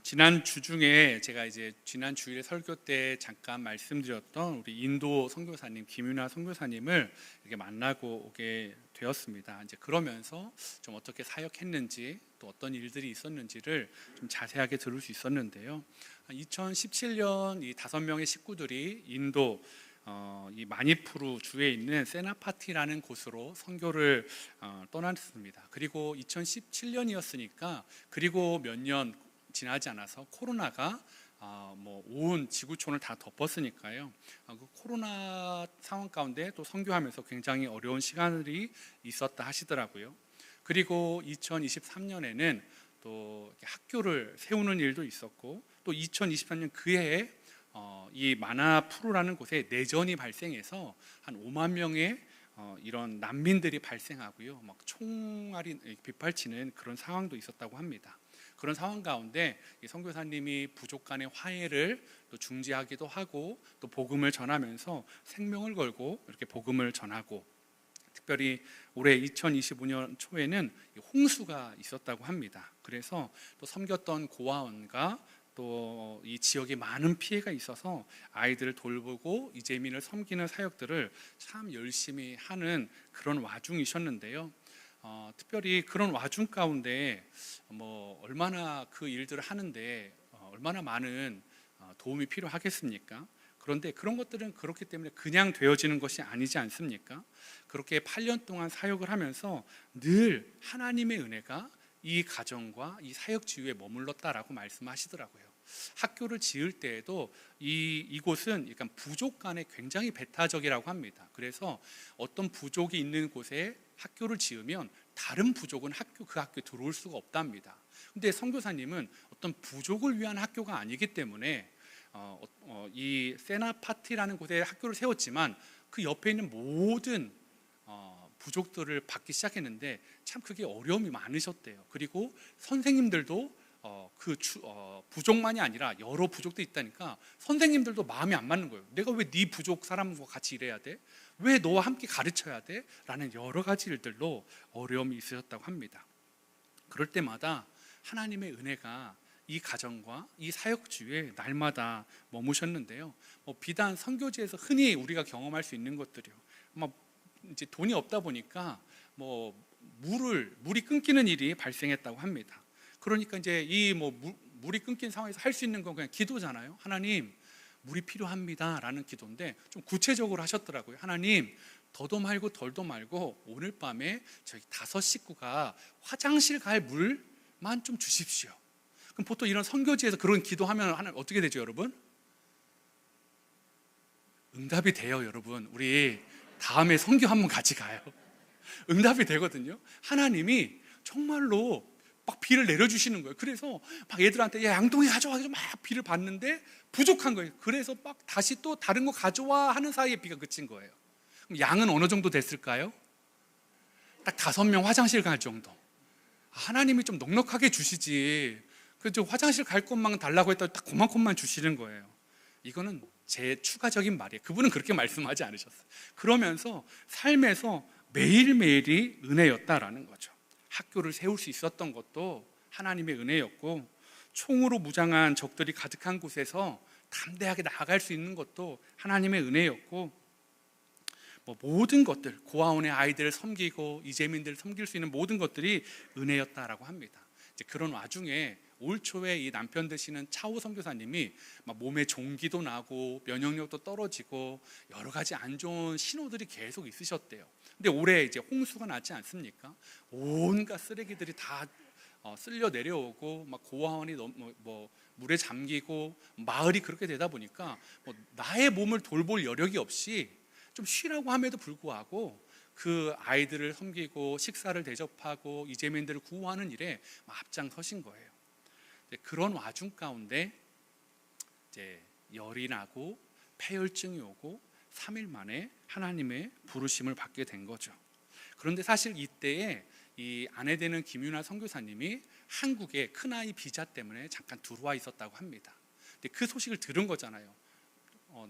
지난 주 중에 제가 이제 지난 주일에 설교 때 잠깐 말씀드렸던 우리 인도 선교사님 김윤아 선교사님을 이렇게 만나고 오게 되었습니다. 이제 그러면서 좀 어떻게 사역했는지 또 어떤 일들이 있었는지를 좀 자세하게 들을 수 있었는데요. 2017년 이 5명의 식구들이 인도 이 마니푸르 주에 있는 세나파티라는 곳으로 선교를 떠났습니다. 그리고 2017년이었으니까 그리고 몇 년 지나지 않아서 코로나가 온 지구촌을 다 덮었으니까요. 그 코로나 상황 가운데 또 선교하면서 굉장히 어려운 시간이 있었다 하시더라고요. 그리고 2023년에는 또 학교를 세우는 일도 있었고, 또 2023년 그해에 이 마나푸르라는 곳에 내전이 발생해서 한 5만 명의 이런 난민들이 발생하고요, 막 총알이 빗발치는 그런 상황도 있었다고 합니다. 그런 상황 가운데 이 선교사님이 부족 간의 화해를 또 중재하기도 하고, 또 복음을 전하면서 생명을 걸고 이렇게 복음을 전하고, 특별히 올해 2025년 초에는 홍수가 있었다고 합니다. 그래서 또 섬겼던 고아원과 또 이 지역에 많은 피해가 있어서 아이들을 돌보고 이재민을 섬기는 사역들을 참 열심히 하는 그런 와중이셨는데요. 특별히 그런 와중 가운데 얼마나 그 일들을 하는데 얼마나 많은 도움이 필요하겠습니까? 그런데 그런 것들은 그렇기 때문에 그냥 되어지는 것이 아니지 않습니까? 그렇게 8년 동안 사역을 하면서 늘 하나님의 은혜가 이 가정과 이 사역 지위에 머물렀다라고 말씀하시더라고요. 학교를 지을 때에도 이곳은 약간 부족 간에 굉장히 배타적이라고 합니다. 그래서 어떤 부족이 있는 곳에 학교를 지으면 다른 부족은 그 학교에 들어올 수가 없답니다. 근데 선교사님은 어떤 부족을 위한 학교가 아니기 때문에 이 세나파티라는 곳에 학교를 세웠지만 그 옆에 있는 모든 부족들을 받기 시작했는데 참 그게 어려움이 많으셨대요. 그리고 선생님들도 부족만이 아니라 여러 부족도 있다니까 선생님들도 마음이 안 맞는 거예요. 내가 왜 네 부족 사람과 같이 일해야 돼? 왜 너와 함께 가르쳐야 돼? 라는 여러 가지 일들로 어려움이 있으셨다고 합니다. 그럴 때마다 하나님의 은혜가 이 가정과 이 사역주에 날마다 머무셨는데요. 비단 선교지에서 흔히 우리가 경험할 수 있는 것들이요. 이제 돈이 없다 보니까 물이 끊기는 일이 발생했다고 합니다. 그러니까 이제 물이 끊긴 상황에서 할 수 있는 건 그냥 기도잖아요. 하나님, 물이 필요합니다라는 기도인데 좀 구체적으로 하셨더라고요. 하나님, 더도 말고 덜도 말고 오늘 밤에 저희 5 식구가 화장실 갈 물만 좀 주십시오. 그럼 보통 이런 선교지에서 그런 기도하면 어떻게 되죠, 여러분? 응답이 돼요, 여러분. 우리 다음에 선교 한번 같이 가요. 응답이 되거든요. 하나님이 정말로 막 비를 내려주시는 거예요. 그래서 막 애들한테 야, 양동이 가져와 막 비를 받는데 부족한 거예요. 그래서 막 다시 또 다른 거 가져와 하는 사이에 비가 그친 거예요. 그럼 양은 어느 정도 됐을까요? 딱 5명 화장실 갈 정도. 하나님이 좀 넉넉하게 주시지. 그저 화장실 갈 것만 달라고 했다고 딱 그만큼만 주시는 거예요. 이거는 제 추가적인 말이에요. 그분은 그렇게 말씀하지 않으셨어요. 그러면서 삶에서 매일매일이 은혜였다라는 거죠. 학교를 세울 수 있었던 것도 하나님의 은혜였고, 총으로 무장한 적들이 가득한 곳에서 담대하게 나아갈 수 있는 것도 하나님의 은혜였고, 모든 것들, 고아원의 아이들을 섬기고 이재민들을 섬길 수 있는 모든 것들이 은혜였다라고 합니다. 이제 그런 와중에 올 초에 이 남편 되시는 차오 선교사님이 몸에 종기도 나고 면역력도 떨어지고 여러 가지 안 좋은 신호들이 계속 있으셨대요. 근데 올해 이제 홍수가 나지 않습니까? 온갖 쓰레기들이 다 쓸려 내려오고 막 고아원이 물에 잠기고 마을이 그렇게 되다 보니까 나의 몸을 돌볼 여력이 없이 좀 쉬라고 함에도 불구하고 그 아이들을 섬기고 식사를 대접하고 이재민들을 구호하는 일에 앞장서신 거예요. 그런 와중 가운데 이제 열이 나고 폐혈증이 오고 3일 만에 하나님의 부르심을 받게 된 거죠. 그런데 사실 이때에 이 아내 되는 김윤아 선교사님이 한국에 큰아이 비자 때문에 잠깐 들어와 있었다고 합니다. 근데 그 소식을 들은 거잖아요.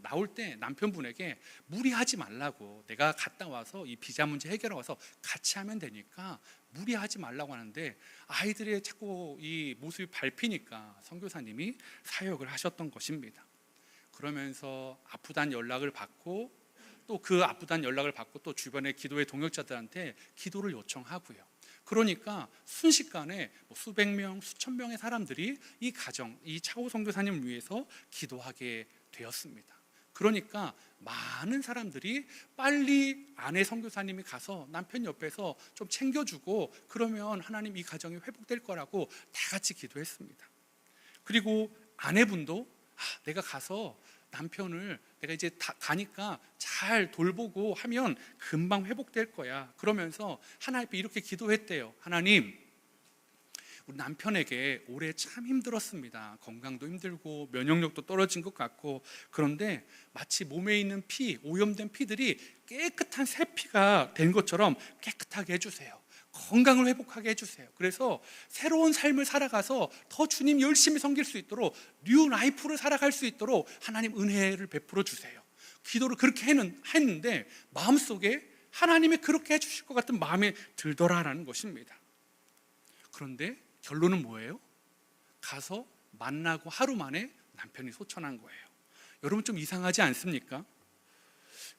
나올 때 남편분에게 무리하지 말라고, 내가 갔다 와서 이 비자 문제 해결하고 와서 같이 하면 되니까 무리하지 말라고 하는데, 아이들의 자꾸 이 모습이 밟히니까 선교사님이 사역을 하셨던 것입니다. 그러면서 아프다는 연락을 받고, 또 그 아프다는 연락을 받고 또 주변의 기도의 동역자들한테 기도를 요청하고요. 그러니까 순식간에 수백 명, 수천 명의 사람들이 이 가정, 이 차오 선교사님을 위해서 기도하게 되었습니다. 그러니까 많은 사람들이 빨리 아내 선교사님이 가서 남편 옆에서 좀 챙겨주고, 그러면 하나님 이 가정이 회복될 거라고 다 같이 기도했습니다. 그리고 아내분도 내가 가서 남편을 내가 이제 다 가니까 잘 돌보고 하면 금방 회복될 거야, 그러면서 하나님 앞에 이렇게 기도했대요. 하나님, 우리 남편에게 올해 참 힘들었습니다. 건강도 힘들고 면역력도 떨어진 것 같고, 그런데 마치 몸에 있는 피, 오염된 피들이 깨끗한 새 피가 된 것처럼 깨끗하게 해주세요. 건강을 회복하게 해주세요. 그래서 새로운 삶을 살아가서 더 주님 열심히 섬길 수 있도록, 뉴 라이프를 살아갈 수 있도록 하나님 은혜를 베풀어 주세요. 기도를 그렇게 했는데 마음속에 하나님이 그렇게 해주실 것 같은 마음에 들더라라는 것입니다. 그런데 결론은 뭐예요? 가서 만나고 하루 만에 남편이 소천한 거예요. 여러분, 좀 이상하지 않습니까?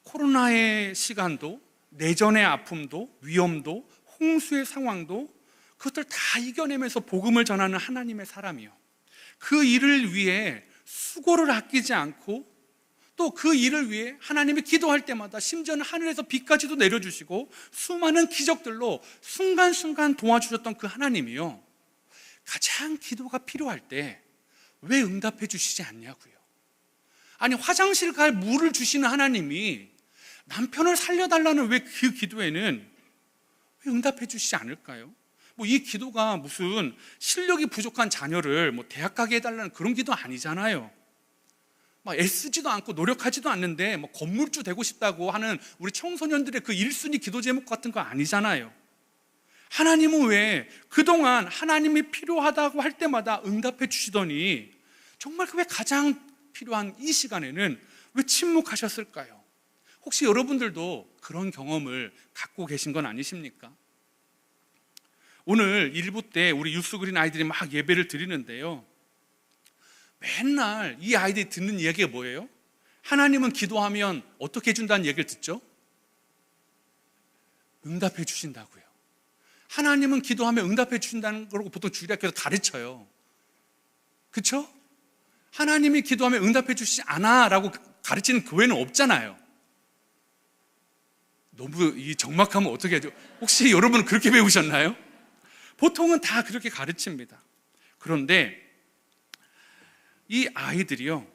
코로나의 시간도, 내전의 아픔도, 위험도, 홍수의 상황도, 그것들 다 이겨내면서 복음을 전하는 하나님의 사람이요, 그 일을 위해 수고를 아끼지 않고, 또 그 일을 위해 하나님이 기도할 때마다 심지어는 하늘에서 비까지도 내려주시고 수많은 기적들로 순간순간 도와주셨던 그 하나님이요, 가장 기도가 필요할 때 왜 응답해 주시지 않냐고요. 아니, 화장실 갈 물을 주시는 하나님이 남편을 살려달라는 왜 그 기도에는 왜 응답해 주시지 않을까요? 이 기도가 무슨 실력이 부족한 자녀를 대학 가게 해달라는 그런 기도 아니잖아요. 애쓰지도 않고 노력하지도 않는데 건물주 되고 싶다고 하는 우리 청소년들의 그 1순위 기도 제목 같은 거 아니잖아요. 하나님은 왜 그동안 하나님이 필요하다고 할 때마다 응답해 주시더니 정말 왜 가장 필요한 이 시간에는 왜 침묵하셨을까요? 혹시 여러분들도 그런 경험을 갖고 계신 건 아니십니까? 오늘 일부 때 우리 유스그린 아이들이 막 예배를 드리는데요, 맨날 이 아이들이 듣는 이야기가 뭐예요? 하나님은 기도하면 어떻게 해준다는 얘기를 듣죠? 응답해 주신다고요. 하나님은 기도하면 응답해 주신다는 거라고 보통 주일학교에서 가르쳐요. 그렇죠? 하나님이 기도하면 응답해 주시지 않아 라고 가르치는 교회는 없잖아요. 너무 이 적막하면 어떻게 하죠? 혹시 여러분은 그렇게 배우셨나요? 보통은 다 그렇게 가르칩니다. 그런데 이 아이들이요,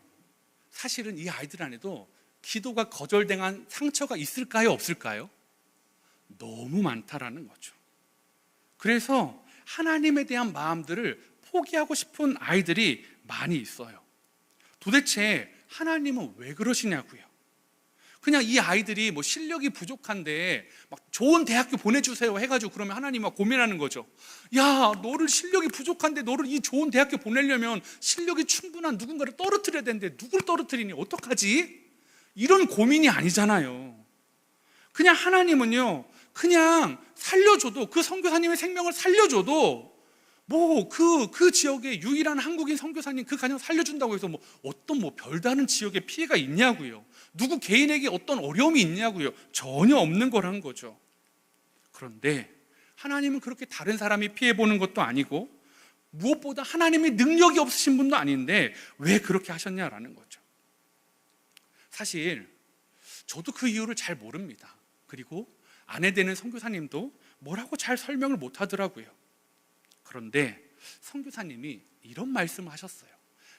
사실은 이 아이들 안에도 기도가 거절당한 상처가 있을까요, 없을까요? 너무 많다라는 거죠. 그래서 하나님에 대한 마음들을 포기하고 싶은 아이들이 많이 있어요. 도대체 하나님은 왜 그러시냐고요. 그냥 이 아이들이 실력이 부족한데 좋은 대학교 보내주세요 해가지고 그러면 하나님이 고민하는 거죠. 야, 너를 실력이 부족한데 너를 이 좋은 대학교 보내려면 실력이 충분한 누군가를 떨어뜨려야 되는데 누굴 떨어뜨리니 어떡하지? 이런 고민이 아니잖아요. 그냥 하나님은요, 그냥 살려줘도, 그 선교사님의 생명을 살려줘도 그 지역의 유일한 한국인 선교사님 그 가정 살려준다고 해서 어떤 별다른 지역에 피해가 있냐고요. 누구 개인에게 어떤 어려움이 있냐고요. 전혀 없는 거라는 거죠. 그런데 하나님은 그렇게 다른 사람이 피해보는 것도 아니고, 무엇보다 하나님이 능력이 없으신 분도 아닌데 왜 그렇게 하셨냐라는 거죠. 사실 저도 그 이유를 잘 모릅니다. 그리고 아내 되는 선교사님도 뭐라고 잘 설명을 못 하더라고요. 그런데 선교사님이 이런 말씀을 하셨어요.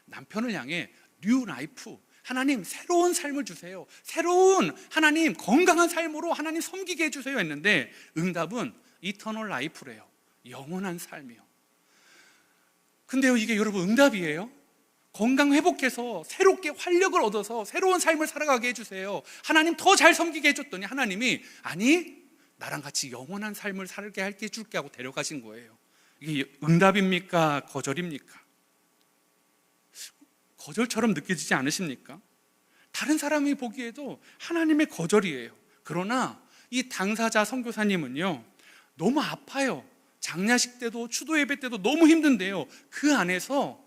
남편을 향해 뉴 라이프, 하나님 새로운 삶을 주세요. 새로운 하나님 건강한 삶으로 하나님 섬기게 해주세요 했는데 응답은 이터널 라이프래요. 영원한 삶이요. 근데요, 이게 여러분 응답이에요? 건강 회복해서 새롭게 활력을 얻어서 새로운 삶을 살아가게 해주세요. 하나님 더 잘 섬기게 해줬더니 하나님이 아니, 나랑 같이 영원한 삶을 살게 할게 해줄게 하고 데려가신 거예요. 이게 응답입니까? 거절입니까? 거절처럼 느껴지지 않으십니까? 다른 사람이 보기에도 하나님의 거절이에요. 그러나 이 당사자 선교사님은요, 너무 아파요. 장례식 때도 추도 예배 때도 너무 힘든데요, 그 안에서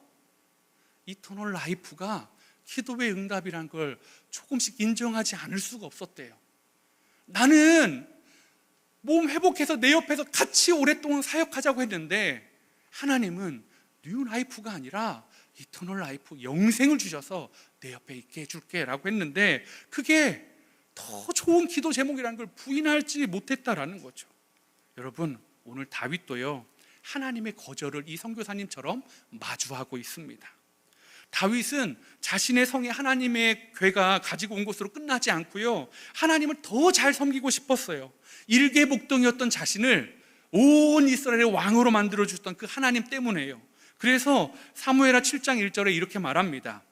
이터널 라이프가 기도의 응답이란 걸 조금씩 인정하지 않을 수가 없었대요. 나는 몸 회복해서 내 옆에서 같이 오랫동안 사역하자고 했는데 하나님은 뉴 라이프가 아니라 이터널 라이프, 영생을 주셔서 내 옆에 있게 해줄게 라고 했는데, 그게 더 좋은 기도 제목이라는 걸 부인하지 못했다라는 거죠. 여러분, 오늘 다윗도요, 하나님의 거절을 이 선교사님처럼 마주하고 있습니다. 다윗은 자신의 성에 하나님의 괴가 가지고 온 것으로 끝나지 않고요, 하나님을 더 잘 섬기고 싶었어요. 일개복동이었던 자신을 온 이스라엘의 왕으로 만들어주셨던 그 하나님 때문에요. 그래서 사무엘하 7장 1절에 이렇게 말합니다.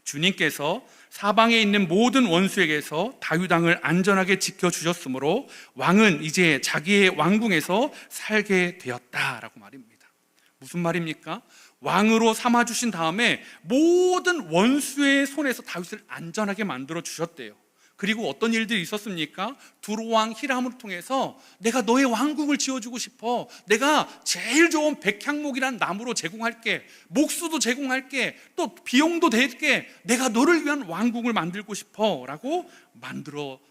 주님께서 사방에 있는 모든 원수에게서 다윗 왕을 안전하게 지켜주셨으므로 왕은 이제 자기의 왕궁에서 살게 되었다라고 말입니다. 무슨 말입니까? 왕으로 삼아주신 다음에 모든 원수의 손에서 다윗을 안전하게 만들어 주셨대요. 그리고 어떤 일들이 있었습니까? 두로왕 히람을 통해서 내가 너의 왕궁을 지어주고 싶어, 내가 제일 좋은 백향목이란 나무로 제공할게, 목수도 제공할게, 또 비용도 댈게, 내가 너를 위한 왕궁을 만들고 싶어 라고 만들어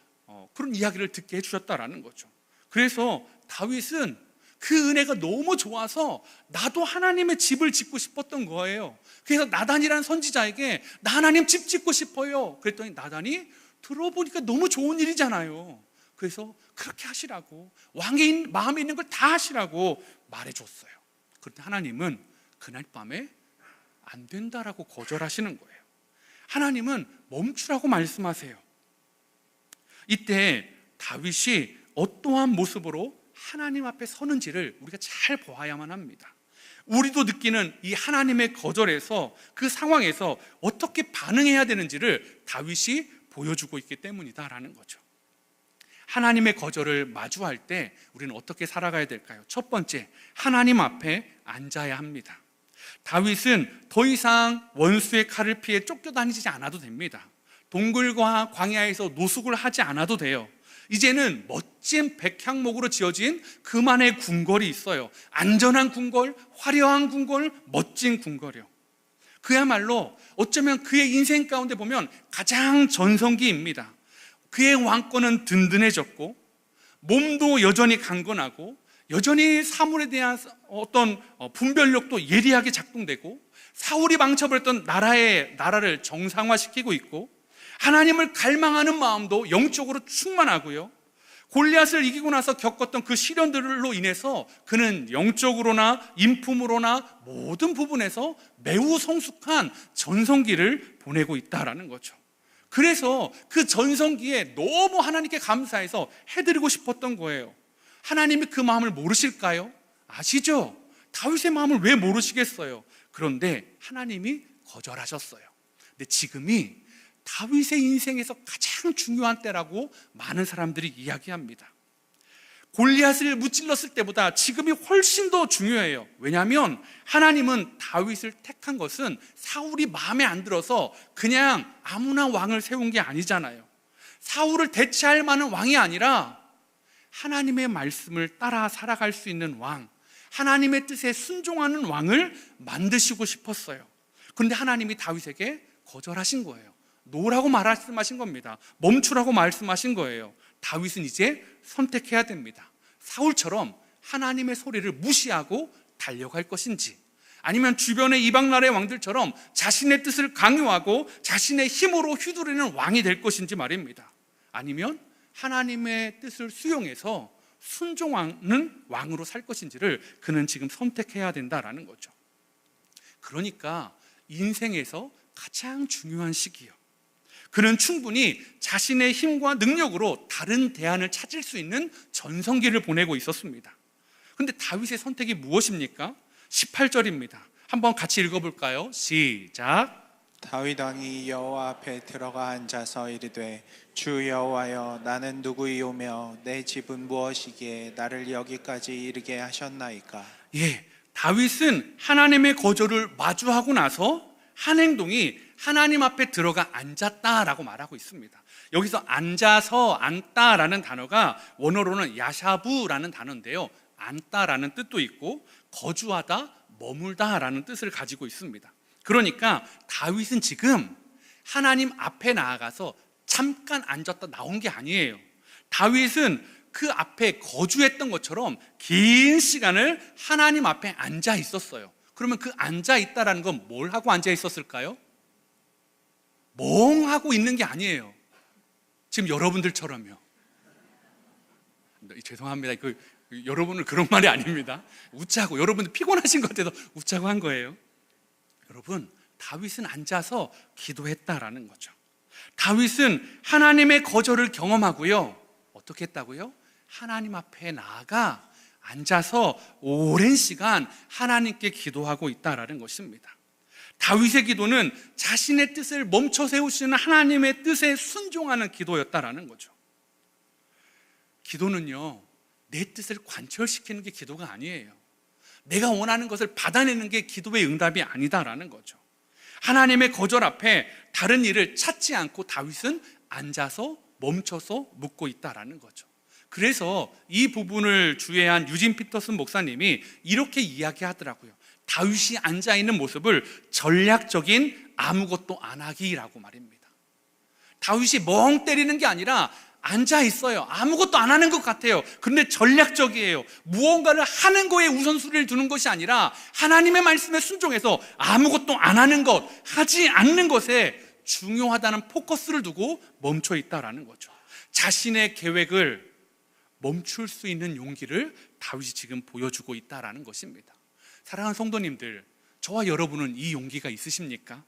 그런 이야기를 듣게 해주셨다라는 거죠. 그래서 다윗은 그 은혜가 너무 좋아서 나도 하나님의 집을 짓고 싶었던 거예요. 그래서 나단이라는 선지자에게 나 하나님 집 짓고 싶어요 그랬더니 나단이 들어보니까 너무 좋은 일이잖아요. 그래서 그렇게 하시라고, 왕의 마음에 있는 걸 다 하시라고 말해줬어요. 그런데 하나님은 그날 밤에 안 된다라고 거절하시는 거예요. 하나님은 멈추라고 말씀하세요. 이때 다윗이 어떠한 모습으로 하나님 앞에 서는지를 우리가 잘 보아야만 합니다. 우리도 느끼는 이 하나님의 거절에서, 그 상황에서 어떻게 반응해야 되는지를 다윗이 보여주고 있기 때문이다라는 거죠. 하나님의 거절을 마주할 때 우리는 어떻게 살아가야 될까요? 첫 번째, 하나님 앞에 앉아야 합니다. 다윗은 더 이상 원수의 칼을 피해 쫓겨다니지 않아도 됩니다. 동굴과 광야에서 노숙을 하지 않아도 돼요. 이제는 멋진 백향목으로 지어진 그만의 궁궐이 있어요. 안전한 궁궐, 화려한 궁궐, 멋진 궁궐이요. 그야말로 어쩌면 그의 인생 가운데 보면 가장 전성기입니다. 그의 왕권은 든든해졌고, 몸도 여전히 강건하고, 여전히 사물에 대한 어떤 분별력도 예리하게 작동되고, 사울이 망쳐버렸던 나라를 정상화시키고 있고, 하나님을 갈망하는 마음도 영적으로 충만하고요, 골리앗을 이기고 나서 겪었던 그 시련들로 인해서 그는 영적으로나 인품으로나 모든 부분에서 매우 성숙한 전성기를 보내고 있다라는 거죠. 그래서 그 전성기에 너무 하나님께 감사해서 해드리고 싶었던 거예요. 하나님이 그 마음을 모르실까요? 아시죠? 다윗의 마음을 왜 모르시겠어요? 그런데 하나님이 거절하셨어요. 근데 지금이 다윗의 인생에서 가장 중요한 때라고 많은 사람들이 이야기합니다. 골리앗을 무찔렀을 때보다 지금이 훨씬 더 중요해요. 왜냐하면 하나님은 다윗을 택한 것은 사울이 마음에 안 들어서 그냥 아무나 왕을 세운 게 아니잖아요. 사울을 대체할 만한 왕이 아니라 하나님의 말씀을 따라 살아갈 수 있는 왕, 하나님의 뜻에 순종하는 왕을 만드시고 싶었어요. 그런데 하나님이 다윗에게 거절하신 거예요. 노라고 말씀하신 겁니다. 멈추라고 말씀하신 거예요. 다윗은 이제 선택해야 됩니다. 사울처럼 하나님의 소리를 무시하고 달려갈 것인지, 아니면 주변의 이방 나라의 왕들처럼 자신의 뜻을 강요하고 자신의 힘으로 휘두르는 왕이 될 것인지 말입니다. 아니면 하나님의 뜻을 수용해서 순종하는 왕으로 살 것인지를 그는 지금 선택해야 된다라는 거죠. 그러니까 인생에서 가장 중요한 시기요, 그는 충분히 자신의 힘과 능력으로 다른 대안을 찾을 수 있는 전성기를 보내고 있었습니다. 그런데 다윗의 선택이 무엇입니까? 18절입니다. 한번 같이 읽어볼까요? 시작. 다윗 왕이 여호와 앞에 들어가 앉아서 이르되, 주 여호와여, 나는 누구이오며 내 집은 무엇이기에 나를 여기까지 이르게 하셨나이까? 다윗은 하나님의 거절을 마주하고 나서 한 행동이 하나님 앞에 들어가 앉았다라고 말하고 있습니다. 여기서 앉아서, 앉다라는 단어가 원어로는 야샤부라는 단어인데요, 앉다라는 뜻도 있고 거주하다, 머물다라는 뜻을 가지고 있습니다. 그러니까 다윗은 지금 하나님 앞에 나아가서 잠깐 앉았다 나온 게 아니에요. 다윗은 그 앞에 거주했던 것처럼 긴 시간을 하나님 앞에 앉아 있었어요. 그러면 그 앉아 있다라는 건 뭘 하고 앉아 있었을까요? 멍하고 있는 게 아니에요. 지금 여러분들처럼요. 죄송합니다. 여러분은 그런 말이 아닙니다. 웃자고, 여러분들 피곤하신 것 같아서 웃자고 한 거예요. 여러분, 다윗은 앉아서 기도했다라는 거죠. 다윗은 하나님의 거절을 경험하고요, 어떻게 했다고요? 하나님 앞에 나아가 앉아서 오랜 시간 하나님께 기도하고 있다라는 것입니다. 다윗의 기도는 자신의 뜻을 멈춰 세우시는 하나님의 뜻에 순종하는 기도였다라는 거죠. 기도는요, 내 뜻을 관철시키는 게 기도가 아니에요. 내가 원하는 것을 받아내는 게 기도의 응답이 아니다라는 거죠. 하나님의 거절 앞에 다른 일을 찾지 않고 다윗은 앉아서 멈춰서 묵고 있다라는 거죠. 그래서 이 부분을 주의한 유진 피터슨 목사님이 이렇게 이야기하더라고요. 다윗이 앉아있는 모습을 전략적인 아무것도 안 하기라고 말입니다. 다윗이 멍 때리는 게 아니라 앉아있어요. 아무것도 안 하는 것 같아요. 그런데 전략적이에요. 무언가를 하는 거에 우선순위를 두는 것이 아니라 하나님의 말씀에 순종해서 아무것도 안 하는 것, 하지 않는 것에 중요하다는 포커스를 두고 멈춰 있다라는 거죠. 자신의 계획을 멈출 수 있는 용기를 다윗이 지금 보여주고 있다라는 것입니다. 사랑하는 성도님들, 저와 여러분은 이 용기가 있으십니까?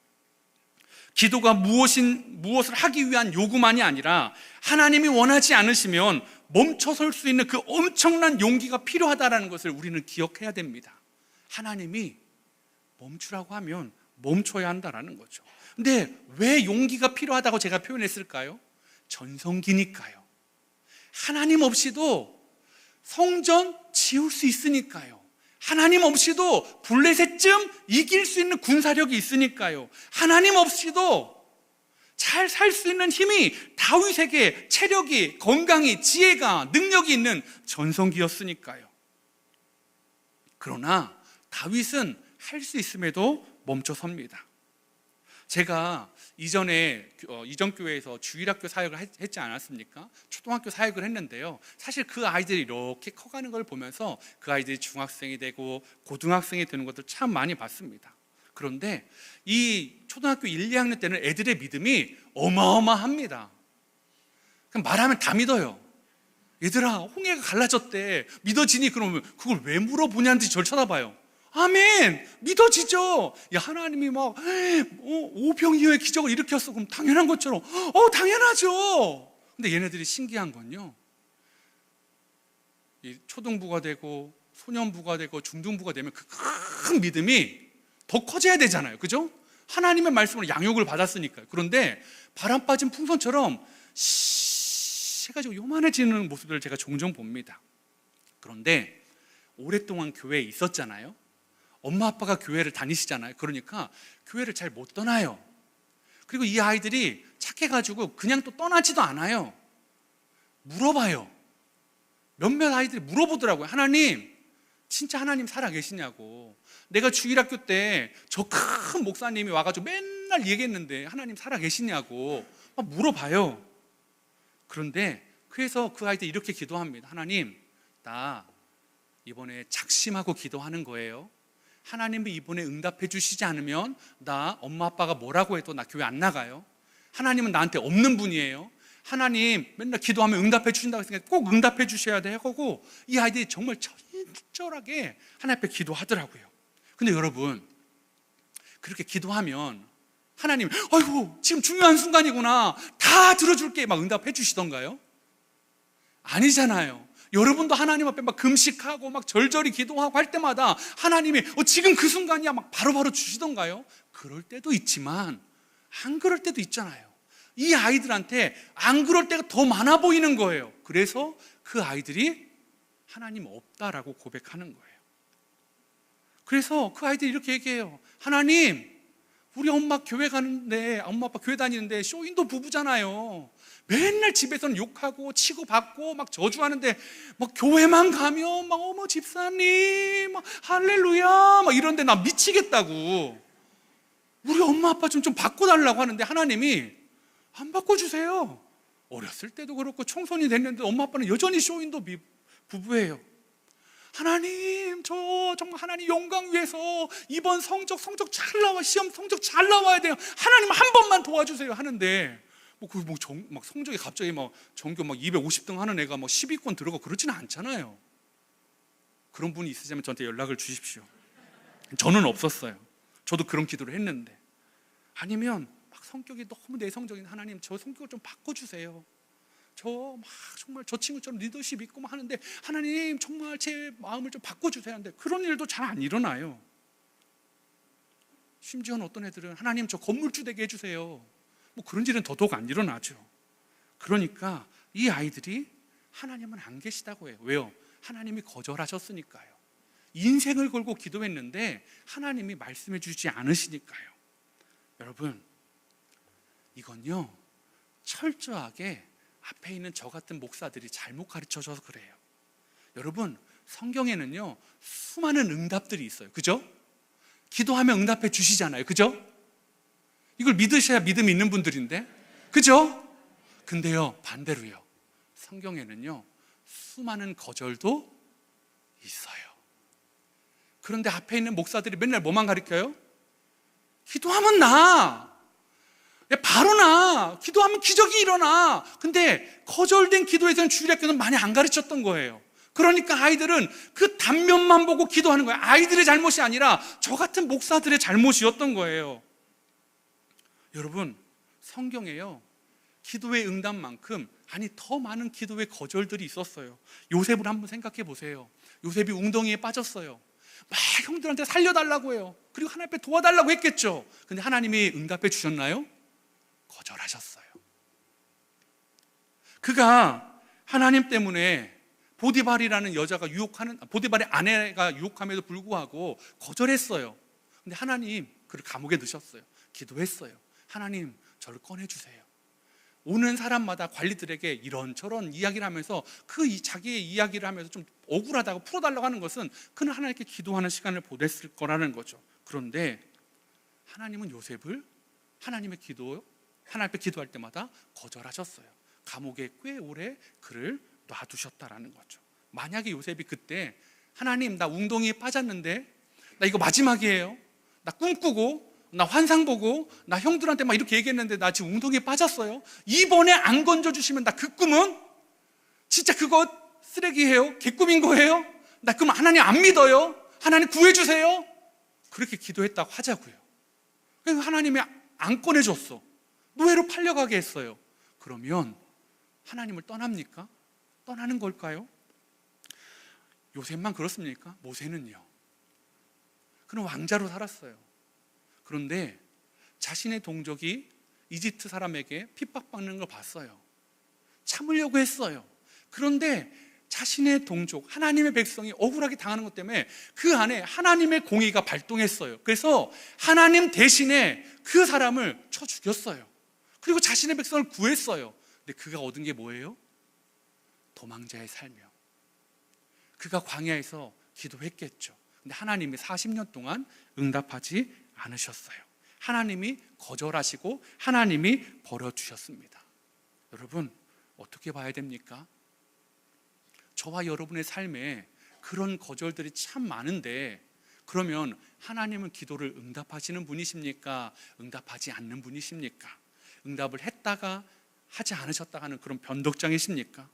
기도가 무엇을 하기 위한 요구만이 아니라 하나님이 원하지 않으시면 멈춰설 수 있는 그 엄청난 용기가 필요하다는 것을 우리는 기억해야 됩니다. 하나님이 멈추라고 하면 멈춰야 한다는 거죠. 근데 왜 용기가 필요하다고 제가 표현했을까요? 전성기니까요. 하나님 없이도 성전 지을 수 있으니까요. 하나님 없이도 블레셋쯤 이길 수 있는 군사력이 있으니까요. 하나님 없이도 잘 살 수 있는 힘이 다윗에게 체력이, 건강이, 지혜가, 능력이 있는 전성기였으니까요. 그러나 다윗은 할 수 있음에도 멈춰섭니다. 제가 이전 교회에서 주일학교 사역을 했지 않았습니까? 초등학교 사역을 했는데요, 사실 그 아이들이 이렇게 커가는 걸 보면서 그 아이들이 중학생이 되고 고등학생이 되는 것들 참 많이 봤습니다. 그런데 이 초등학교 1, 2학년 때는 애들의 믿음이 어마어마합니다. 그냥 말하면 다 믿어요. 얘들아, 홍해가 갈라졌대, 믿어지니? 그러면 그걸 왜 물어보냐는 듯이 저를 쳐다봐요. 아멘! 믿어지죠? 야, 하나님이 막 오병이어의 기적을 일으켰어. 그럼 당연한 것처럼 당연하죠. 근데 얘네들이 신기한 건요, 이 초등부가 되고 소년부가 되고 중등부가 되면 그 큰 믿음이 더 커져야 되잖아요. 그죠? 하나님의 말씀으로 양육을 받았으니까요. 그런데 바람 빠진 풍선처럼 해가지고 요만해지는 모습들을 제가 종종 봅니다. 그런데 오랫동안 교회에 있었잖아요. 엄마 아빠가 교회를 다니시잖아요. 그러니까 교회를 잘 못 떠나요. 그리고 이 아이들이 착해가지고 그냥 또 떠나지도 않아요. 물어봐요. 몇몇 아이들이 물어보더라고요. 하나님, 진짜 하나님 살아계시냐고. 내가 주일학교 때 저 큰 목사님이 와가지고 맨날 얘기했는데 하나님 살아계시냐고 막 물어봐요. 그런데 그래서 그 아이들이 이렇게 기도합니다. 하나님, 나 이번에 작심하고 기도하는 거예요. 하나님이 이번에 응답해 주시지 않으면 나 엄마 아빠가 뭐라고 해도 나 교회 안 나가요. 하나님은 나한테 없는 분이에요. 하나님 맨날 기도하면 응답해 주신다고 했으니까 꼭 응답해 주셔야 돼 하고, 이 아이들이 정말 철저하게 하나님 앞에 기도하더라고요. 근데 여러분, 그렇게 기도하면 하나님, 아이고 지금 중요한 순간이구나, 다 들어줄게 막 응답해 주시던가요? 아니잖아요. 여러분도 하나님 앞에 막 금식하고 막 절절히 기도하고 할 때마다 하나님이 지금 그 순간이야 막 바로바로 주시던가요? 그럴 때도 있지만 안 그럴 때도 있잖아요. 이 아이들한테 안 그럴 때가 더 많아 보이는 거예요. 그래서 그 아이들이 하나님 없다라고 고백하는 거예요. 그래서 그 아이들이 이렇게 얘기해요. 하나님, 우리 엄마 교회 가는데, 엄마 아빠 교회 다니는데 쇼인도 부부잖아요. 맨날 집에서는 욕하고 치고 받고 막 저주하는데 막 교회만 가면 막 어머 집사님 막 할렐루야 막 이런데 나 미치겠다고. 우리 엄마 아빠 좀 바꿔달라고 하는데 하나님이 안 바꿔주세요. 어렸을 때도 그렇고 청소년이 됐는데 엄마 아빠는 여전히 쇼인도 부부예요. 하나님, 저 정말 하나님 영광 위해서 이번 성적 잘 나와, 시험 성적 잘 나와야 돼요. 하나님 한 번만 도와주세요 하는데 막 성적이 갑자기 막 전교 막 250등 하는 애가 막 10위권 들어가 그렇지는 않잖아요. 그런 분이 있으시면 저한테 연락을 주십시오. 저는 없었어요. 저도 그런 기도를 했는데. 아니면 막 성격이 너무 내성적인 하나님, 저 성격을 좀 바꿔주세요. 저 막 정말 저 친구처럼 리더십 있고 막 하는데 하나님 정말 제 마음을 좀 바꿔주세요 하는데 그런 일도 잘 안 일어나요. 심지어는 어떤 애들은 하나님 저 건물주 되게 해주세요. 뭐 그런 일은 더더욱 안 일어나죠. 그러니까 이 아이들이 하나님은 안 계시다고 해요. 왜요? 하나님이 거절하셨으니까요. 인생을 걸고 기도했는데 하나님이 말씀해 주지 않으시니까요. 여러분, 이건요 철저하게 앞에 있는 저 같은 목사들이 잘못 가르쳐줘서 그래요. 여러분, 성경에는요 수많은 응답들이 있어요. 그죠? 기도하면 응답해 주시잖아요. 그죠? 이걸 믿으셔야 믿음이 있는 분들인데, 그죠? 근데요 반대로요, 성경에는요 수많은 거절도 있어요. 그런데 앞에 있는 목사들이 맨날 뭐만 가르쳐요? 기도하면 나, 바로 나, 기도하면 기적이 일어나. 근데 거절된 기도에서는 주일학교는 많이 안 가르쳤던 거예요. 그러니까 아이들은 그 단면만 보고 기도하는 거예요. 아이들의 잘못이 아니라 저 같은 목사들의 잘못이었던 거예요. 여러분, 성경에요 기도의 응답만큼 아니 더 많은 기도의 거절들이 있었어요. 요셉을 한번 생각해 보세요. 요셉이 웅덩이에 빠졌어요. 막 형들한테 살려달라고 해요. 그리고 하나님 앞에 도와달라고 했겠죠. 근데 하나님이 응답해 주셨나요? 거절하셨어요. 그가 하나님 때문에 보디발이라는 여자가 보디발의 아내가 유혹함에도 불구하고 거절했어요. 근데 하나님 그를 감옥에 넣으셨어요. 기도했어요. 하나님 저를 꺼내주세요. 오는 사람마다 관리들에게 이런저런 이야기를 하면서 자기의 이야기를 하면서 좀 억울하다고 풀어달라고 하는 것은 그는 하나님께 기도하는 시간을 보냈을 거라는 거죠. 그런데 하나님은 요셉을 하나님 앞에 기도할 때마다 거절하셨어요. 감옥에 꽤 오래 그를 놔두셨다라는 거죠. 만약에 요셉이 그때 하나님 나 웅덩이에 빠졌는데 나 이거 마지막이에요. 나 꿈꾸고 나 환상 보고 나 형들한테 막 이렇게 얘기했는데 나 지금 웅덩이에 빠졌어요. 이번에 안 건져주시면 나 그 꿈은 진짜 그거 쓰레기예요. 개꿈인 거예요. 나 그럼 하나님 안 믿어요. 하나님 구해주세요. 그렇게 기도했다고 하자고요. 그래서 하나님이 안 꺼내줬어. 노예로 팔려가게 했어요. 그러면 하나님을 떠납니까? 떠나는 걸까요? 요셉만 그렇습니까? 모세는요. 그는 왕자로 살았어요. 그런데 자신의 동족이 이집트 사람에게 핍박받는 걸 봤어요. 참으려고 했어요. 그런데 자신의 동족, 하나님의 백성이 억울하게 당하는 것 때문에 그 안에 하나님의 공의가 발동했어요. 그래서 하나님 대신에 그 사람을 쳐 죽였어요. 그리고 자신의 백성을 구했어요. 근데 그가 얻은 게 뭐예요? 도망자의 삶이요. 그가 광야에서 기도했겠죠. 근데 하나님이 40년 동안 응답하지 않으셨어요. 하나님이 거절하시고 하나님이 버려주셨습니다. 여러분, 어떻게 봐야 됩니까? 저와 여러분의 삶에 그런 거절들이 참 많은데, 그러면 하나님은 기도를 응답하시는 분이십니까? 응답하지 않는 분이십니까? 응답을 했다가 하지 않으셨다가 하는 그런 변덕장이십니까?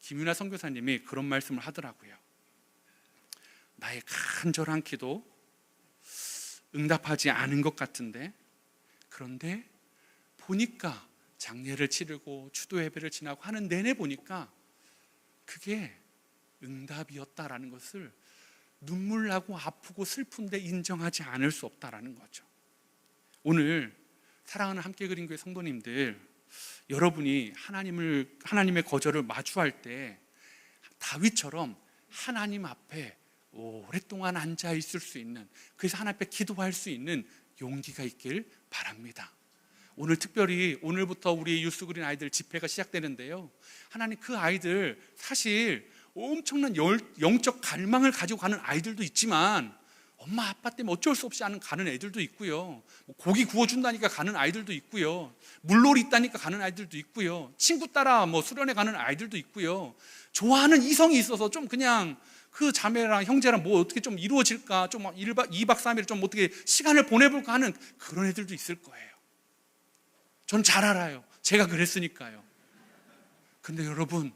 김윤아 선교사님이 그런 말씀을 하더라고요. 나의 간절한 기도 응답하지 않은 것 같은데, 그런데 보니까 장례를 치르고 추도 예배를 지나고 하는 내내 보니까 그게 응답이었다라는 것을 눈물 나고 아프고 슬픈데 인정하지 않을 수 없다라는 거죠. 오늘 사랑하는 함께 그린 교회 성도님들, 여러분이 하나님의 거절을 마주할 때 다윗처럼 하나님 앞에 오랫동안 앉아 있을 수 있는, 그래서 하나님 앞에 기도할 수 있는 용기가 있길 바랍니다. 오늘 특별히 오늘부터 우리 유스그린 아이들 집회가 시작되는데요, 하나님 그 아이들 사실 엄청난 영적 갈망을 가지고 가는 아이들도 있지만 엄마 아빠 때문에 어쩔 수 없이 가는 애들도 있고요, 고기 구워준다니까 가는 아이들도 있고요, 물놀이 있다니까 가는 아이들도 있고요, 친구 따라 수련회 가는 아이들도 있고요, 좋아하는 이성이 있어서 좀 그냥 그 자매랑 형제랑 어떻게 좀 이루어질까, 좀 1박 2박 3일 좀 어떻게 시간을 보내볼까 하는 그런 애들도 있을 거예요. 전 잘 알아요. 제가 그랬으니까요. 근데 여러분,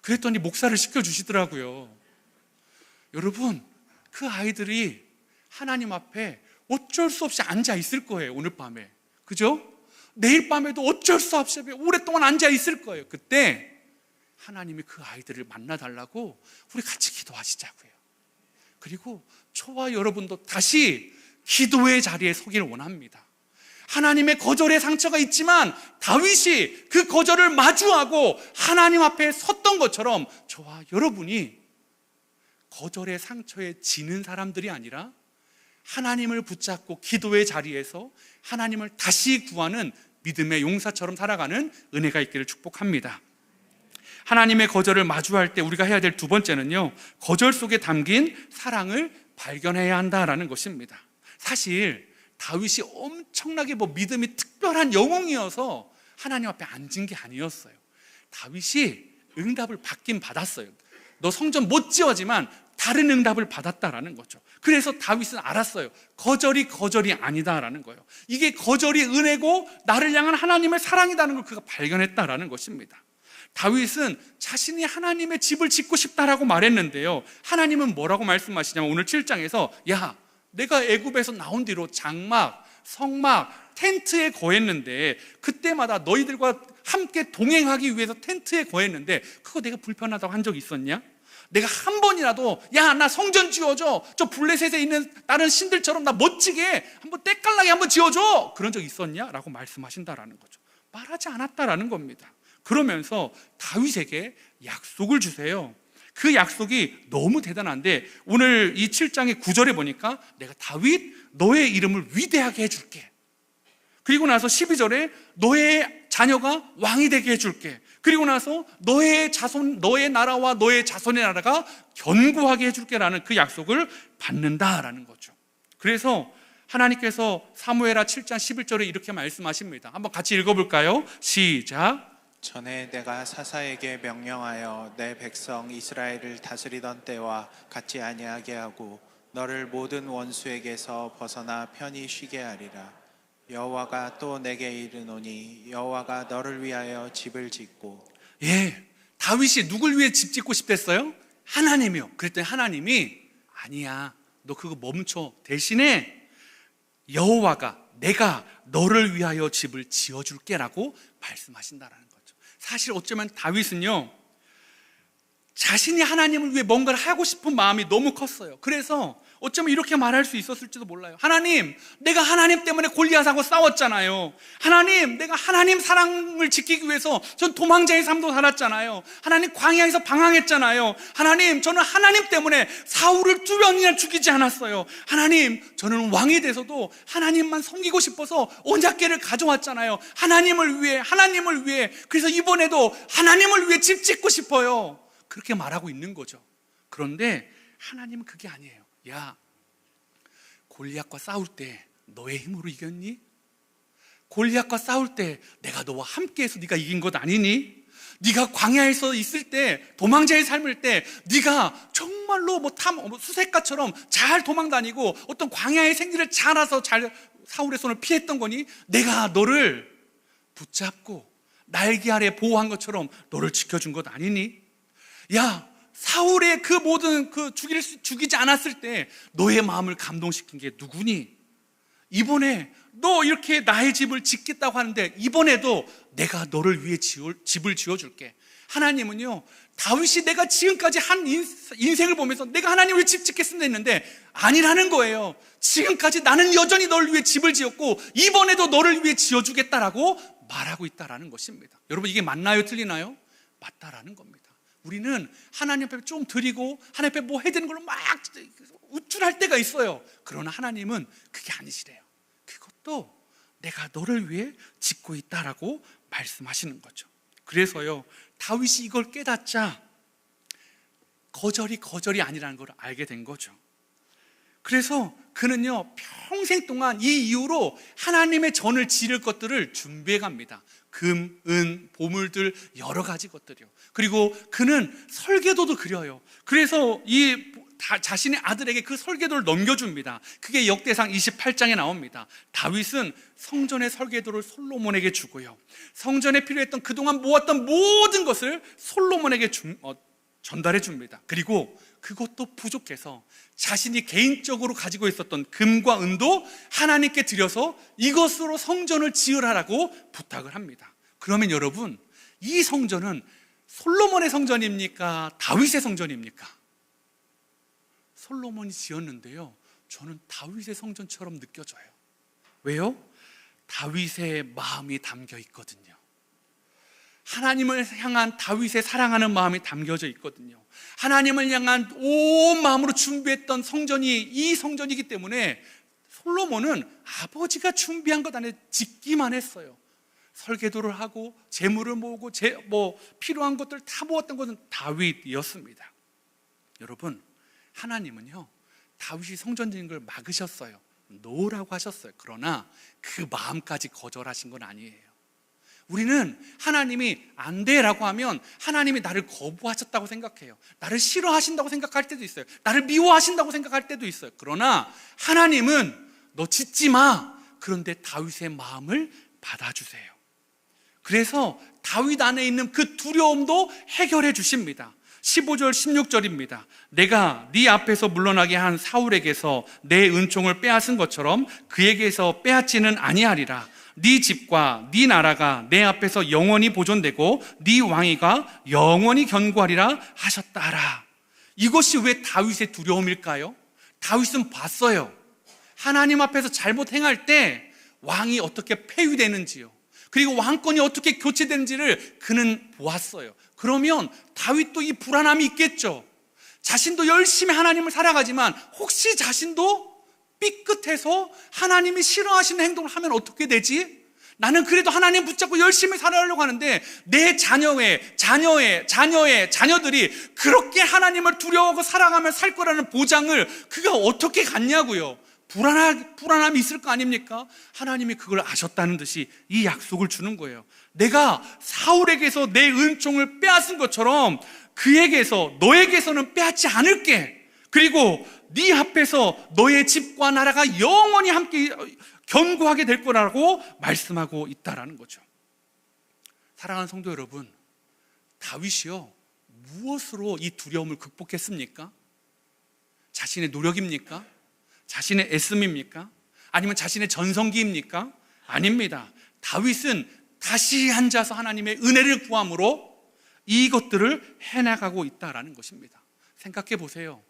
그랬더니 목사를 시켜주시더라고요. 여러분, 그 아이들이 하나님 앞에 어쩔 수 없이 앉아 있을 거예요. 오늘 밤에, 그죠? 내일 밤에도 어쩔 수 없이 오랫동안 앉아 있을 거예요. 그때 하나님이 그 아이들을 만나달라고 우리 같이 기도하시자고요. 그리고 저와 여러분도 다시 기도의 자리에 서기를 원합니다. 하나님의 거절의 상처가 있지만 다윗이 그 거절을 마주하고 하나님 앞에 섰던 것처럼 저와 여러분이 거절의 상처에 지는 사람들이 아니라 하나님을 붙잡고 기도의 자리에서 하나님을 다시 구하는 믿음의 용사처럼 살아가는 은혜가 있기를 축복합니다. 하나님의 거절을 마주할 때 우리가 해야 될 두 번째는요, 거절 속에 담긴 사랑을 발견해야 한다라는 것입니다. 사실 다윗이 엄청나게 믿음이 특별한 영웅이어서 하나님 앞에 앉은 게 아니었어요. 다윗이 응답을 받긴 받았어요. 너 성전 못 지어지만 다른 응답을 받았다라는 거죠. 그래서 다윗은 알았어요. 거절이 아니다라는 거예요. 이게 거절이 은혜고 나를 향한 하나님의 사랑이라는 걸 그가 발견했다라는 것입니다. 다윗은 자신이 하나님의 집을 짓고 싶다라고 말했는데요, 하나님은 뭐라고 말씀하시냐면 오늘 7장에서 야, 내가 애굽에서 나온 뒤로 장막, 성막, 텐트에 거했는데 그때마다 너희들과 함께 동행하기 위해서 텐트에 거했는데 그거 내가 불편하다고 한 적 있었냐? 내가 한 번이라도 야, 나 성전 지어줘, 저 블레셋에 있는 다른 신들처럼 나 멋지게 한번 때깔나게 한번 지어줘, 그런 적 있었냐? 라고 말씀하신다라는 거죠. 말하지 않았다라는 겁니다. 그러면서 다윗에게 약속을 주세요. 그 약속이 너무 대단한데 오늘 이 7장의 9절에 보니까 내가 다윗 너의 이름을 위대하게 해줄게, 그리고 나서 12절에 너의 자녀가 왕이 되게 해줄게, 그리고 나서 너의 자손, 너의 나라와 너의 자손의 나라가 견고하게 해줄게라는 그 약속을 받는다라는 거죠. 그래서 하나님께서 사무엘하 7장 11절에 이렇게 말씀하십니다. 한번 같이 읽어볼까요? 시작. 전에 내가 사사에게 명령하여 내 백성 이스라엘을 다스리던 때와 같지 아니하게 하고 너를 모든 원수에게서 벗어나 편히 쉬게 하리라. 여호와가 또 내게 이르노니 여호와가 너를 위하여 집을 짓고. 다윗이 누굴 위해 집 짓고 싶댔어요? 하나님이요. 그랬더니 하나님이 아니야, 너 그거 멈춰, 대신에 여호와가 내가 너를 위하여 집을 지어줄게 라고 말씀하신다라는 거죠. 사실 어쩌면 다윗은요, 자신이 하나님을 위해 뭔가를 하고 싶은 마음이 너무 컸어요. 그래서 어쩌면 이렇게 말할 수 있었을지도 몰라요. 하나님, 내가 하나님 때문에 골리앗하고 싸웠잖아요. 하나님, 내가 하나님 사랑을 지키기 위해서 전 도망자의 삶도 살았잖아요. 하나님, 광야에서 방황했잖아요. 하나님, 저는 하나님 때문에 사울을 2번이나 죽이지 않았어요. 하나님, 저는 왕이 돼서도 하나님만 섬기고 싶어서 언약궤를 가져왔잖아요. 하나님을 위해. 그래서 이번에도 하나님을 위해 집 짓고 싶어요. 그렇게 말하고 있는 거죠. 그런데 하나님은 그게 아니에요. 야, 골리앗과 싸울 때 너의 힘으로 이겼니? 골리앗과 싸울 때 내가 너와 함께해서 네가 이긴 것 아니니? 네가 광야에서 있을 때, 도망자의 삶일 때 네가 정말로 수색가처럼 잘 도망다니고 어떤 광야의 생기를 잘 알아서 잘 사울의 손을 피했던 거니? 내가 너를 붙잡고 날개 아래 보호한 것처럼 너를 지켜준 것 아니니? 야, 사울의 그 모든 죽이지 않았을 때 너의 마음을 감동시킨 게 누구니? 이번에 너 이렇게 나의 집을 짓겠다고 하는데 이번에도 내가 너를 위해 집을 지어줄게. 하나님은요, 다윗이 내가 지금까지 한 인생을 보면서 내가 하나님 위해 집 짓겠습니다 했는데 아니라는 거예요. 지금까지 나는 여전히 너를 위해 집을 지었고 이번에도 너를 위해 지어주겠다라고 말하고 있다라는 것입니다. 여러분, 이게 맞나요? 틀리나요? 맞다라는 겁니다. 우리는 하나님 앞에 좀 드리고 하나님 앞에 뭐 해야 되는 걸로 막 우쭐할 때가 있어요. 그러나 하나님은 그게 아니시래요. 그것도 내가 너를 위해 짓고 있다라고 말씀하시는 거죠. 그래서요, 다윗이 이걸 깨닫자 거절이 아니라는 걸 알게 된 거죠. 그래서 그는요, 평생 동안 이 이후로 하나님의 전을 지를 것들을 준비해 갑니다. 금, 은, 보물들 여러 가지 것들이요. 그리고 그는 설계도도 그려요. 그래서 자신의 아들에게 그 설계도를 넘겨줍니다. 그게 역대상 28장에 나옵니다. 다윗은 성전의 설계도를 솔로몬에게 주고요, 성전에 필요했던 그동안 모았던 모든 것을 솔로몬에게 전달해 줍니다. 그리고 그것도 부족해서 자신이 개인적으로 가지고 있었던 금과 은도 하나님께 드려서 이것으로 성전을 지으라고 부탁을 합니다. 그러면 여러분, 이 성전은 솔로몬의 성전입니까? 다윗의 성전입니까? 솔로몬이 지었는데요, 저는 다윗의 성전처럼 느껴져요. 왜요? 다윗의 마음이 담겨 있거든요. 하나님을 향한 다윗의 사랑하는 마음이 담겨져 있거든요. 하나님을 향한 온 마음으로 준비했던 성전이 이 성전이기 때문에 솔로몬은 아버지가 준비한 것 안에 짓기만 했어요. 설계도를 하고 재물을 모으고 필요한 것들 다 모았던 것은 다윗이었습니다. 여러분, 하나님은요, 다윗이 성전 짓는 걸 막으셨어요. 놓으라고 하셨어요. 그러나 그 마음까지 거절하신 건 아니에요. 우리는 하나님이 안 돼라고 하면 하나님이 나를 거부하셨다고 생각해요. 나를 싫어하신다고 생각할 때도 있어요. 나를 미워하신다고 생각할 때도 있어요. 그러나 하나님은 너 짓지 마. 그런데 다윗의 마음을 받아주세요. 그래서 다윗 안에 있는 그 두려움도 해결해 주십니다. 15절 16절입니다. 내가 네 앞에서 물러나게 한 사울에게서 내 은총을 빼앗은 것처럼 그에게서 빼앗지는 아니하리라. 네 집과 네 나라가 내 앞에서 영원히 보존되고 네 왕위가 영원히 견고하리라 하셨다라. 이것이 왜 다윗의 두려움일까요? 다윗은 봤어요. 하나님 앞에서 잘못 행할 때 왕이 어떻게 폐위되는지요, 그리고 왕권이 어떻게 교체되는지를 그는 보았어요. 그러면 다윗도 이 불안함이 있겠죠. 자신도 열심히 하나님을 살아가지만 혹시 자신도 삐끗해서 하나님이 싫어하시는 행동을 하면 어떻게 되지? 나는 그래도 하나님 붙잡고 열심히 살아가려고 하는데 내 자녀들이 그렇게 하나님을 두려워하고 살아가며 살 거라는 보장을 그가 어떻게 갖냐고요. 불안함이 있을 거 아닙니까? 하나님이 그걸 아셨다는 듯이 이 약속을 주는 거예요. 내가 사울에게서 내 은총을 빼앗은 것처럼 그에게서, 너에게서는 빼앗지 않을게. 그리고 네 앞에서 너의 집과 나라가 영원히 함께 견고하게 될 거라고 말씀하고 있다라는 거죠. 사랑하는 성도 여러분, 다윗이요, 무엇으로 이 두려움을 극복했습니까? 자신의 노력입니까? 자신의 애씀입니까? 아니면 자신의 전성기입니까? 아닙니다. 다윗은 다시 앉아서 하나님의 은혜를 구함으로 이것들을 해나가고 있다라는 것입니다. 생각해 보세요.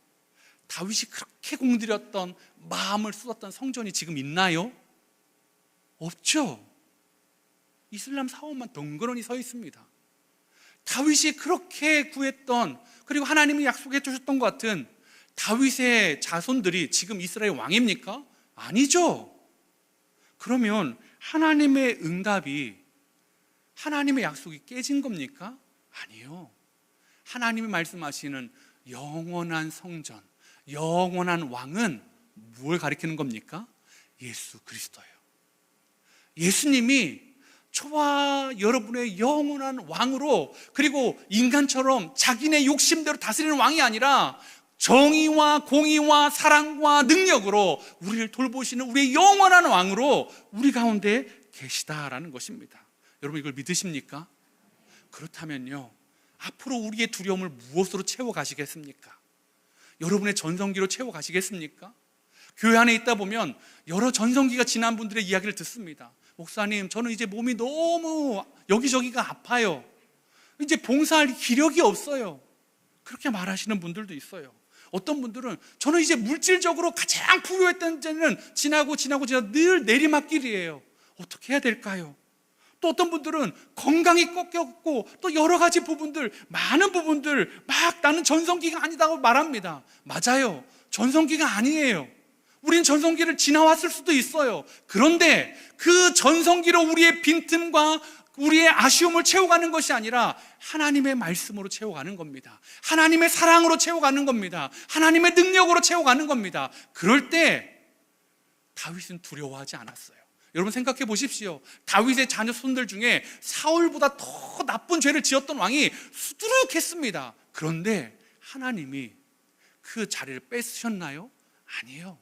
다윗이 그렇게 공들였던, 마음을 쏟았던 성전이 지금 있나요? 없죠. 이슬람 사원만 덩그러니 서 있습니다. 다윗이 그렇게 구했던, 그리고 하나님이 약속해 주셨던 것 같은 다윗의 자손들이 지금 이스라엘 왕입니까? 아니죠. 그러면 하나님의 응답이, 하나님의 약속이 깨진 겁니까? 아니요. 하나님이 말씀하시는 영원한 성전, 영원한 왕은 무엇을 가리키는 겁니까? 예수 그리스도예요. 예수님이 저와 여러분의 영원한 왕으로, 그리고 인간처럼 자기네 욕심대로 다스리는 왕이 아니라 정의와 공의와 사랑과 능력으로 우리를 돌보시는 우리의 영원한 왕으로 우리 가운데 계시다라는 것입니다. 여러분, 이걸 믿으십니까? 그렇다면요, 앞으로 우리의 두려움을 무엇으로 채워가시겠습니까? 여러분의 전성기로 채워가시겠습니까? 교회 안에 있다 보면 여러 전성기가 지난 분들의 이야기를 듣습니다. 목사님, 저는 이제 몸이 너무 여기저기가 아파요. 이제 봉사할 기력이 없어요. 그렇게 말하시는 분들도 있어요. 어떤 분들은 저는 이제 물질적으로 가장 부유했던 때는 지나고 늘 내리막길이에요. 어떻게 해야 될까요? 또 어떤 분들은 건강이 꺾였고 또 여러 가지 부분들, 많은 부분들 막 나는 전성기가 아니다고 말합니다. 맞아요. 전성기가 아니에요. 우린 전성기를 지나왔을 수도 있어요. 그런데 그 전성기로 우리의 빈틈과 우리의 아쉬움을 채워가는 것이 아니라 하나님의 말씀으로 채워가는 겁니다. 하나님의 사랑으로 채워가는 겁니다. 하나님의 능력으로 채워가는 겁니다. 그럴 때 다윗은 두려워하지 않았어요. 여러분 생각해 보십시오. 다윗의 자녀 손들 중에 사울보다 더 나쁜 죄를 지었던 왕이 수두룩했습니다. 그런데 하나님이 그 자리를 뺏으셨나요? 아니에요.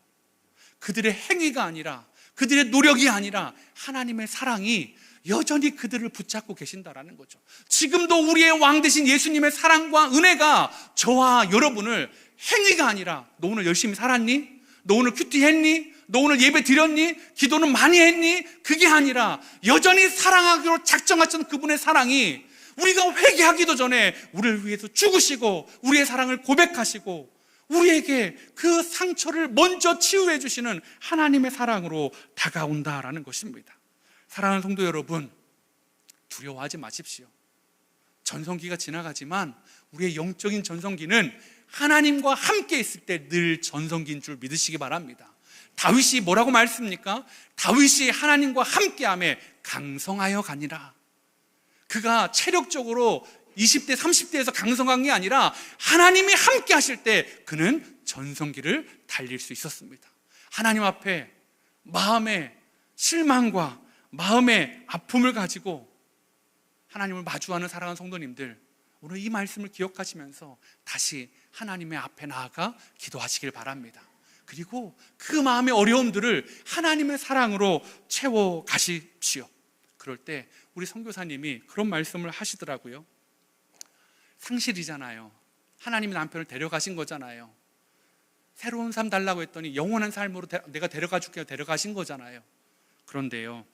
그들의 행위가 아니라, 그들의 노력이 아니라 하나님의 사랑이 여전히 그들을 붙잡고 계신다라는 거죠. 지금도 우리의 왕 되신 예수님의 사랑과 은혜가 저와 여러분을 행위가 아니라, 너 오늘 열심히 살았니? 너 오늘 큐티했니? 너 오늘 예배 드렸니? 기도는 많이 했니? 그게 아니라 여전히 사랑하기로 작정하셨던 그분의 사랑이 우리가 회개하기도 전에 우리를 위해서 죽으시고 우리의 사랑을 고백하시고 우리에게 그 상처를 먼저 치유해 주시는 하나님의 사랑으로 다가온다라는 것입니다. 사랑하는 성도 여러분, 두려워하지 마십시오. 전성기가 지나가지만 우리의 영적인 전성기는 하나님과 함께 있을 때 늘 전성기인 줄 믿으시기 바랍니다. 다윗이 뭐라고 말했습니까? 다윗이 하나님과 함께함에 강성하여 가니라. 그가 체력적으로 20대, 30대에서 강성한 게 아니라 하나님이 함께 하실 때 그는 전성기를 달릴 수 있었습니다. 하나님 앞에 마음의 실망과 마음의 아픔을 가지고 하나님을 마주하는 사랑하는 성도님들, 오늘 이 말씀을 기억하시면서 다시 하나님의 앞에 나아가 기도하시길 바랍니다. 그리고 그 마음의 어려움들을 하나님의 사랑으로 채워 가십시오. 그럴 때 우리 선교사님이 그런 말씀을 하시더라고요. 상실이잖아요. 하나님이 남편을 데려가신 거잖아요. 새로운 삶 달라고 했더니 영원한 삶으로 내가 데려가 줄게요. 데려가신 거잖아요. 그런데요,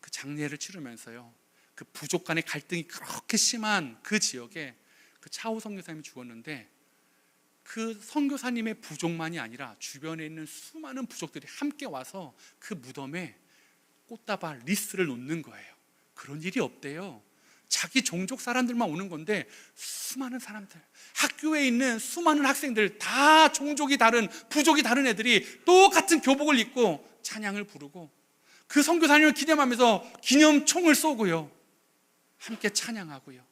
그 장례를 치르면서요, 그 부족 간의 갈등이 그렇게 심한 그 지역에 그 차호 선교사님이 죽었는데 그 선교사님의 부족만이 아니라 주변에 있는 수많은 부족들이 함께 와서 그 무덤에 꽃다발, 리스를 놓는 거예요. 그런 일이 없대요. 자기 종족 사람들만 오는 건데 수많은 사람들, 학교에 있는 수많은 학생들, 다 종족이 다른, 부족이 다른 애들이 똑같은 교복을 입고 찬양을 부르고 그 선교사님을 기념하면서 기념총을 쏘고요, 함께 찬양하고요.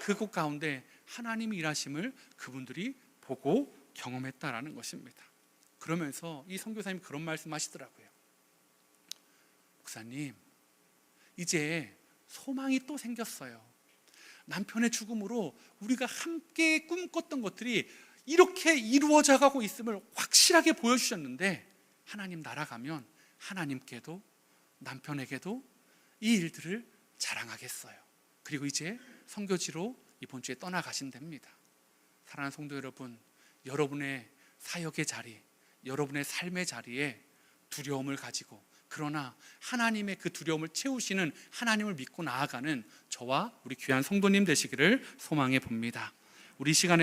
그곳 가운데 하나님이 일하심을 그분들이 보고 경험했다라는 것입니다. 그러면서 이 선교사님이 그런 말씀 하시더라고요. 목사님, 이제 소망이 또 생겼어요. 남편의 죽음으로 우리가 함께 꿈꿨던 것들이 이렇게 이루어져 가고 있음을 확실하게 보여주셨는데 하나님 날아가면 하나님께도 남편에게도 이 일들을 자랑하겠어요. 그리고 이제 선교지로 이번 주에 떠나가신답니다. 사랑하는 성도 여러분, 여러분의 사역의 자리, 여러분의 삶의 자리에 두려움을 가지고, 그러나 하나님의 그 두려움을 채우시는 하나님을 믿고 나아가는 저와 우리 귀한 성도님 되시기를 소망해 봅니다. 우리 시간에